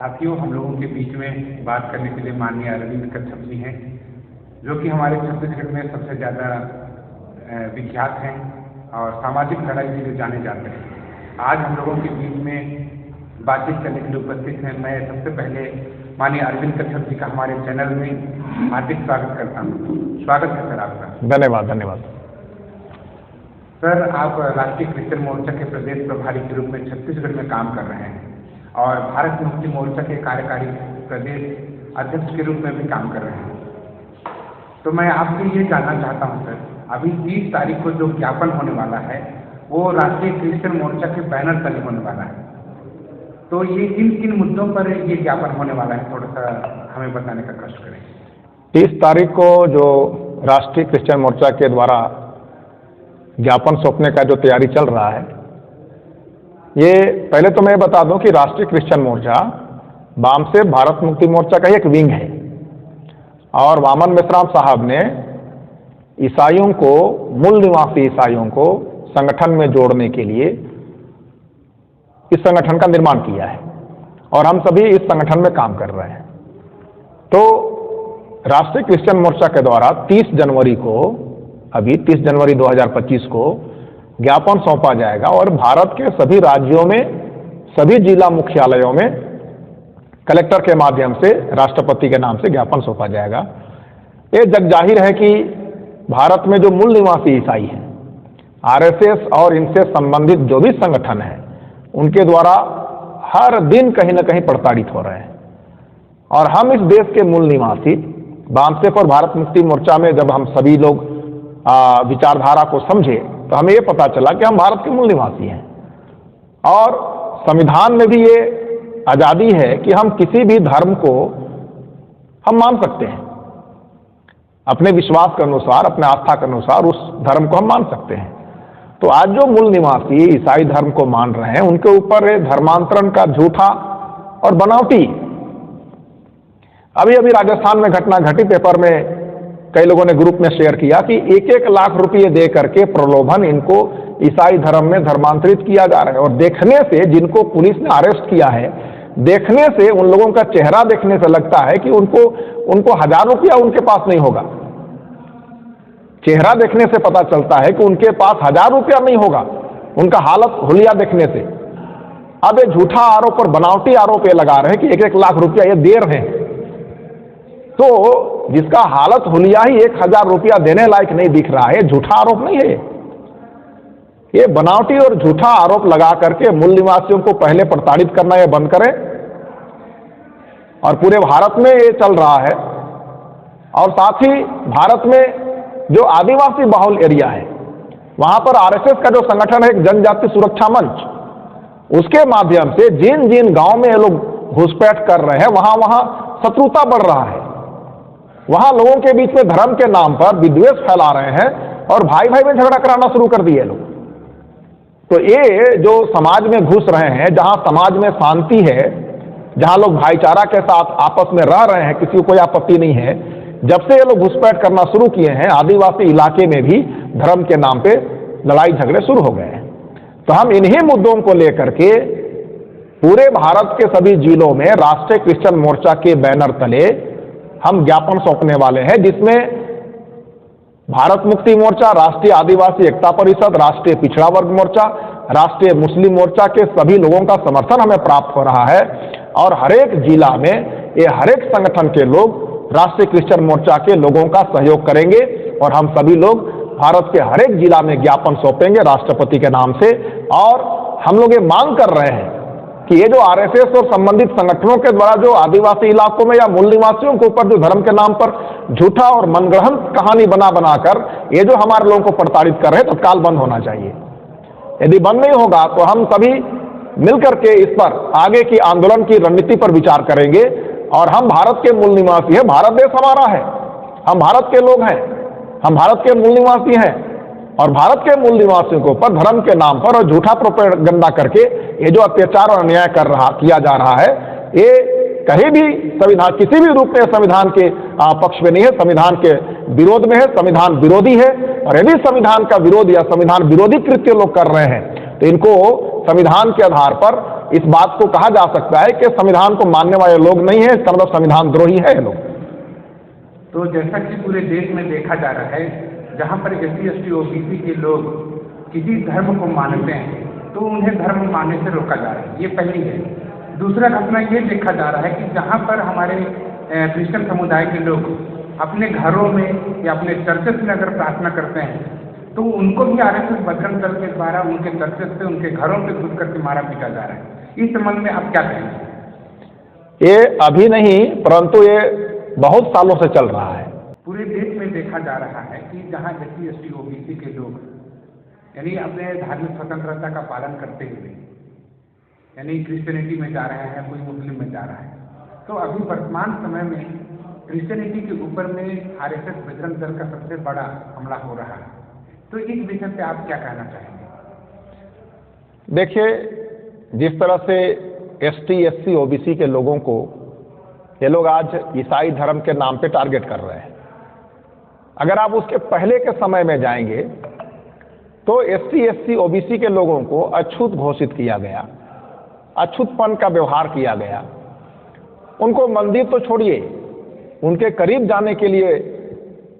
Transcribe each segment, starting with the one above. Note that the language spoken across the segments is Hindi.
साथियों, हम लोगों के बीच में बात करने के लिए माननीय अरविंद कच्छप जी हैं, जो कि हमारे छत्तीसगढ़ में सबसे ज़्यादा विख्यात हैं और सामाजिक लड़ाई के लिए जाने जाते हैं। आज हम लोगों के बीच में बातचीत करने के लिए उपस्थित हैं। मैं सबसे पहले माननीय अरविंद कच्छप जी का हमारे चैनल में हार्दिक स्वागत करता हूँ। स्वागत है सर आपका। धन्यवाद धन्यवाद। सर, आप राष्ट्रीय क्रिश्चियन मोर्चा के प्रदेश प्रभारी के रूप में छत्तीसगढ़ में काम कर रहे हैं और भारत मुक्ति मोर्चा के कार्यकारी प्रदेश अध्यक्ष के रूप में भी काम कर रहे हैं। तो मैं आपसे ये जानना चाहता हूँ सर, अभी 30 तारीख को जो ज्ञापन होने वाला है वो राष्ट्रीय क्रिश्चियन मोर्चा के बैनर तले होने वाला है। तो ये किन किन मुद्दों पर ये ज्ञापन होने वाला है, थोड़ा सा हमें बताने का कष्ट करें। 30 तारीख को जो राष्ट्रीय क्रिश्चियन मोर्चा के द्वारा ज्ञापन सौंपने का जो तैयारी चल रहा है, ये पहले तो मैं बता दूं कि राष्ट्रीय क्रिश्चियन मोर्चा वामसे भारत मुक्ति मोर्चा का एक विंग है और वामन मेश्राम साहब ने ईसाइयों को, मूल निवासी ईसाइयों को संगठन में जोड़ने के लिए इस संगठन का निर्माण किया है और हम सभी इस संगठन में काम कर रहे हैं। तो राष्ट्रीय क्रिश्चियन मोर्चा के द्वारा 30 जनवरी को, अभी 30 जनवरी 2025 को ज्ञापन सौंपा जाएगा और भारत के सभी राज्यों में, सभी जिला मुख्यालयों में कलेक्टर के माध्यम से राष्ट्रपति के नाम से ज्ञापन सौंपा जाएगा। ये जग जाहिर है कि भारत में जो मूल निवासी ईसाई हैं, आरएसएस और इनसे संबंधित जो भी संगठन हैं, उनके द्वारा हर दिन कहीं न कहीं प्रताड़ित हो रहे हैं। और हम इस देश के मूल निवासी वामसे और भारत मुक्ति मोर्चा में जब हम सभी लोग विचारधारा को समझे तो हमें ये पता चला कि हम भारत के मूल निवासी हैं और संविधान में भी ये आज़ादी है कि हम किसी भी धर्म को हम मान सकते हैं, अपने विश्वास के अनुसार, अपने आस्था के अनुसार उस धर्म को हम मान सकते हैं। तो आज जो मूल निवासी ईसाई धर्म को मान रहे हैं, उनके ऊपर धर्मांतरण का झूठा और बनावटी, अभी अभी राजस्थान में घटना घटी, पेपर में कई लोगों ने ग्रुप में शेयर किया कि 1-1 लाख रुपये दे करके प्रलोभन इनको ईसाई धर्म में धर्मांतरित किया जा रहा है। और देखने से, जिनको पुलिस ने अरेस्ट किया है, देखने से, उन लोगों का चेहरा देखने से लगता है कि उनको 1000 रुपया उनके पास नहीं होगा। चेहरा देखने से पता चलता है कि उनके पास 1000 रुपया नहीं होगा, उनका हालत हुलिया देखने से। अब ये झूठा आरोप और बनावटी आरोप ये लगा रहे हैं कि 1-1 लाख रुपया ये दे रहे हैं। तो जिसका हालत हुलिया ही 1000 रुपया देने लायक नहीं दिख रहा है, झूठा आरोप नहीं है ये, बनावटी और झूठा आरोप लगा करके मूल निवासियों को पहले प्रताड़ित करना ये बंद करें। और पूरे भारत में ये चल रहा है और साथ ही भारत में जो आदिवासी बहुल एरिया है, वहां पर आरएसएस का जो संगठन है, एक जनजाति सुरक्षा मंच, उसके माध्यम से जिन जिन गांव में ये लोग घुसपैठ कर रहे हैं, वहां वहां शत्रुता बढ़ रहा है, वहां लोगों के बीच में धर्म के नाम पर विद्वेष फैला रहे हैं और भाई भाई में झगड़ा कराना शुरू कर दिए लोग। तो ये जो समाज में घुस रहे हैं, जहां समाज में शांति है, जहां लोग भाईचारा के साथ आपस में रह रहे हैं, किसी को कोई आपत्ति नहीं है, जब से ये लोग घुसपैठ करना शुरू किए हैं, आदिवासी इलाके में भी धर्म के नाम पे लड़ाई झगड़े शुरू हो गए हैं। तो हम इन्हीं मुद्दों को लेकर के पूरे भारत के सभी जिलों में राष्ट्रीय क्रिश्चियन मोर्चा के बैनर तले हम ज्ञापन सौंपने वाले हैं, जिसमें भारत मुक्ति मोर्चा, राष्ट्रीय आदिवासी एकता परिषद, राष्ट्रीय पिछड़ा वर्ग मोर्चा, राष्ट्रीय मुस्लिम मोर्चा के सभी लोगों का समर्थन हमें प्राप्त हो रहा है। और हरेक जिला में ये हरेक संगठन के लोग राष्ट्रीय क्रिश्चियन मोर्चा के लोगों का सहयोग करेंगे और हम सभी लोग भारत के हरेक जिला में ज्ञापन सौंपेंगे राष्ट्रपति के नाम से। और हम लोग ये मांग कर रहे हैं कि ये जो आरएसएस और संबंधित संगठनों के द्वारा जो आदिवासी इलाकों में या मूल निवासियों के ऊपर जो धर्म के नाम पर झूठा और मनगढ़ंत कहानी बना बनाकर ये जो हमारे लोगों को प्रताड़ित कर रहे हैं, तत्काल बंद होना चाहिए। यदि बंद नहीं होगा तो हम सभी मिलकर के इस पर आगे की आंदोलन की रणनीति पर विचार करेंगे। और हम भारत के मूल निवासी हैं, भारत देश हमारा है, हम भारत के लोग हैं, हम भारत के मूल निवासी हैं और भारत के मूल निवासियों के ऊपर धर्म के नाम पर और झूठा प्रोपेगेंडा करके ये जो अत्याचार और अन्याय किया जा रहा है, ये कहीं भी संविधान, किसी भी रूप में संविधान के पक्ष में नहीं है, संविधान के विरोध में है, संविधान विरोधी है। और यदि संविधान का विरोध या संविधान विरोधी कृत्य लोग कर रहे हैं तो इनको संविधान के आधार पर इस बात को कहा जा सकता है कि संविधान को मानने वाले लोग नहीं है, इसका मतलब संविधान द्रोही है ये लोग। तो जैसा कि पूरे देश में देखा जा रहा है, जहाँ पर SC ST OBC के लोग किसी धर्म को मानते हैं तो उन्हें धर्म मानने से रोका जा रहा है, ये पहली है। दूसरा घटना ये देखा जा रहा है कि जहाँ पर हमारे क्रिश्चियन समुदाय के लोग अपने घरों में या अपने चर्चेस में अगर प्रार्थना करते हैं तो उनको भी RSS बजरंग दल के द्वारा उनके चर्चेस से उनके घरों पे घुस करके मारा पीटा जा रहा है। इस संबंध में आप क्या कहेंगे? ये अभी नहीं, परंतु ये बहुत सालों से चल रहा है। पूरे देश में देखा जा रहा है कि जहाँ SC ST OBC के लोग यानी अपने धार्मिक स्वतंत्रता का पालन करते हुए यानी क्रिश्चियनिटी में जा रहे हैं, कोई मुस्लिम में जा रहा है, तो अभी वर्तमान समय में क्रिश्चियनिटी के ऊपर में RSS बजरंग दल का सबसे बड़ा हमला हो रहा है। तो इस विषय पे आप क्या कहना चाहेंगे? देखिए, जिस तरह से ST SC OBC के लोगों को ये लोग आज ईसाई धर्म के नाम पे टारगेट कर रहे हैं, अगर आप उसके पहले के समय में जाएंगे तो SC SC OBC के लोगों को अछूत घोषित किया गया, अछूतपन का व्यवहार किया गया। उनको मंदिर तो छोड़िए, उनके करीब जाने के लिए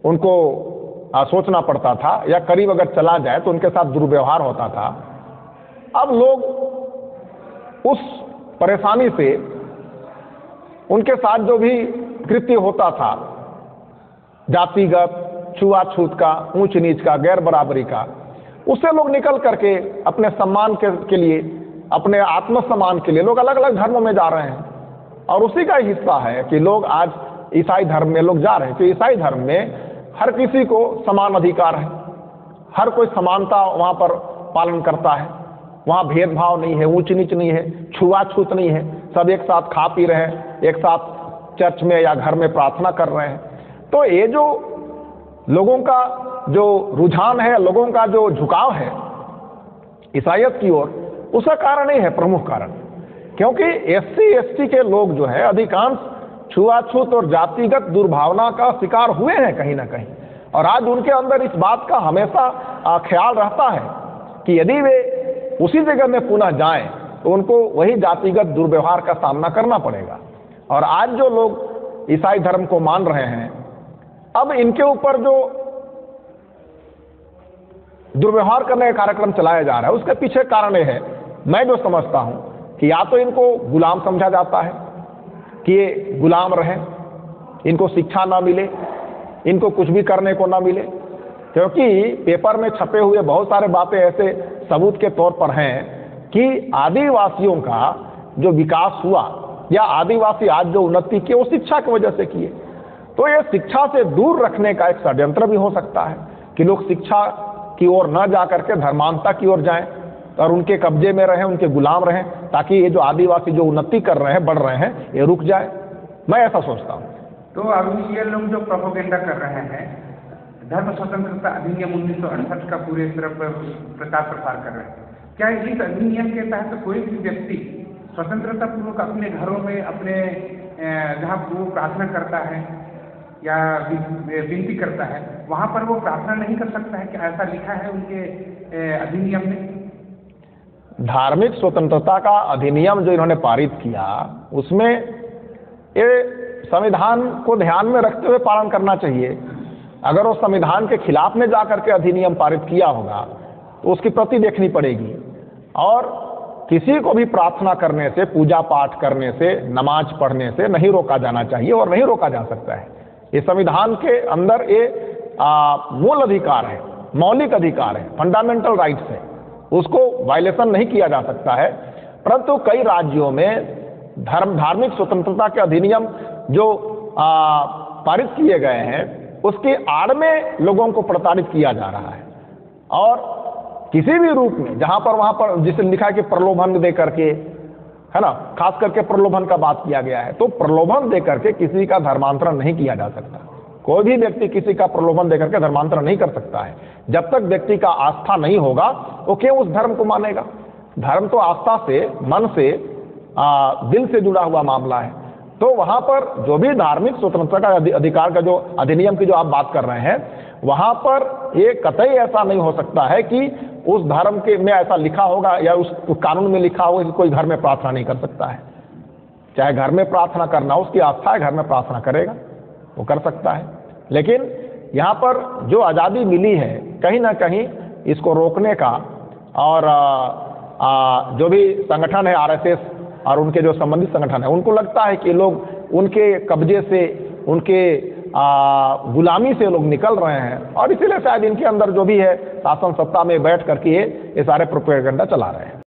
उनको सोचना पड़ता था, या करीब अगर चला जाए तो उनके साथ दुर्व्यवहार होता था। अब लोग उस परेशानी से, उनके साथ जो भी कृत्य होता था, जातिगत, छुआछूत का, ऊंच नीच का, गैर बराबरी का, उससे लोग निकल करके अपने सम्मान के लिए, अपने आत्मसम्मान के लिए लोग अलग अलग धर्मों में जा रहे हैं। और उसी का हिस्सा है कि लोग आज ईसाई धर्म में लोग जा रहे हैं। तो ईसाई धर्म में हर किसी को समान अधिकार है, हर कोई समानता वहाँ पर पालन करता है, वहाँ भेदभाव नहीं है, ऊंच नीच नहीं है, छुआछूत नहीं है, सब एक साथ खा पी रहे हैं, एक साथ चर्च में या घर में प्रार्थना कर रहे हैं। तो ये जो लोगों का जो रुझान है, लोगों का जो झुकाव है ईसाइयत की ओर, उसका कारण ही है प्रमुख कारण, क्योंकि SC ST के लोग जो है अधिकांश छुआछूत और जातिगत दुर्भावना का शिकार हुए हैं कहीं ना कहीं। और आज उनके अंदर इस बात का हमेशा ख्याल रहता है कि यदि वे उसी जगह में पुनः जाएं तो उनको वही जातिगत दुर्व्यवहार का सामना करना पड़ेगा। और आज जो लोग ईसाई धर्म को मान रहे हैं, अब इनके ऊपर जो दुर्व्यवहार करने का कार्यक्रम चलाया जा रहा है, उसके पीछे कारण यह है, मैं जो समझता हूं कि या तो इनको गुलाम समझा जाता है कि ये गुलाम रहें, इनको शिक्षा ना मिले, इनको कुछ भी करने को ना मिले, क्योंकि पेपर में छपे हुए बहुत सारे बातें ऐसे सबूत के तौर पर हैं कि आदिवासियों का जो विकास हुआ या आदिवासी आज जो उन्नति की वो शिक्षा की वजह से किए। तो ये शिक्षा से दूर रखने का एक षड्यंत्र भी हो सकता है कि लोग शिक्षा की ओर न जा करके धर्मांतता की ओर जाएं और उनके कब्जे में रहें, उनके गुलाम रहें, ताकि ये जो आदिवासी जो उन्नति कर रहे हैं, बढ़ रहे हैं, ये रुक जाए। मैं ऐसा सोचता हूँ। तो अभी ये लोग जो प्रोपेगेंडा कर रहे हैं, धर्म स्वतंत्रता अधिनियम 1968 का पूरे तरफ प्रचार प्रसार कर रहे हैं, क्या इस अधिनियम के तहत कोई भी व्यक्ति स्वतंत्रता पूर्वक अपने घरों में, अपने जहाँ वो प्रार्थना करता है या विनती करता है, वहाँ पर वो प्रार्थना नहीं कर सकता है? क्या ऐसा लिखा है उनके अधिनियम में? धार्मिक स्वतंत्रता का अधिनियम जो इन्होंने पारित किया, उसमें ये संविधान को ध्यान में रखते हुए पालन करना चाहिए। अगर वो संविधान के खिलाफ में जाकर के अधिनियम पारित किया होगा तो उसकी प्रति देखनी पड़ेगी। और किसी को भी प्रार्थना करने से, पूजा पाठ करने से, नमाज पढ़ने से नहीं रोका जाना चाहिए और नहीं रोका जा सकता है। ये संविधान के अंदर ये मूल अधिकार है, मौलिक अधिकार है, फंडामेंटल राइट्स है, उसको वायलेशन नहीं किया जा सकता है। परंतु कई राज्यों में धार्मिक स्वतंत्रता के अधिनियम जो पारित किए गए हैं, उसकी आड़ में लोगों को प्रताड़ित किया जा रहा है। और किसी भी रूप में, जहां पर वहां पर जिसे लिखा है कि प्रलोभन दे करके, है ना, खास करके प्रलोभन का बात किया गया है, तो प्रलोभन दे करके किसी का धर्मांतरण नहीं किया जा सकता। कोई भी व्यक्ति किसी का प्रलोभन देकर के धर्मांतरण नहीं कर सकता है। जब तक व्यक्ति का आस्था नहीं होगा, वो क्यों उस धर्म को मानेगा? धर्म तो आस्था से, मन से, दिल से जुड़ा हुआ मामला है। तो वहां पर जो भी धार्मिक स्वतंत्रता का अधिकार का जो अधिनियम की जो आप बात कर रहे हैं, वहां पर ये कतई ऐसा नहीं हो सकता है कि उस धर्म के में ऐसा लिखा होगा या उस कानून में लिखा होगा कि कोई घर में प्रार्थना नहीं कर सकता है। चाहे घर में प्रार्थना करना हो, उसकी आस्था है, घर में प्रार्थना करेगा, वो कर सकता है। लेकिन यहाँ पर जो आज़ादी मिली है, कहीं ना कहीं इसको रोकने का, और जो भी संगठन है आरएसएस और उनके जो संबंधित संगठन है, उनको लगता है कि लोग उनके कब्जे से, उनके गुलामी से लोग निकल रहे हैं, और इसीलिए शायद इनके अंदर जो भी है शासन सत्ता में बैठ करके ये सारे प्रोपेगेंडा चला रहे हैं।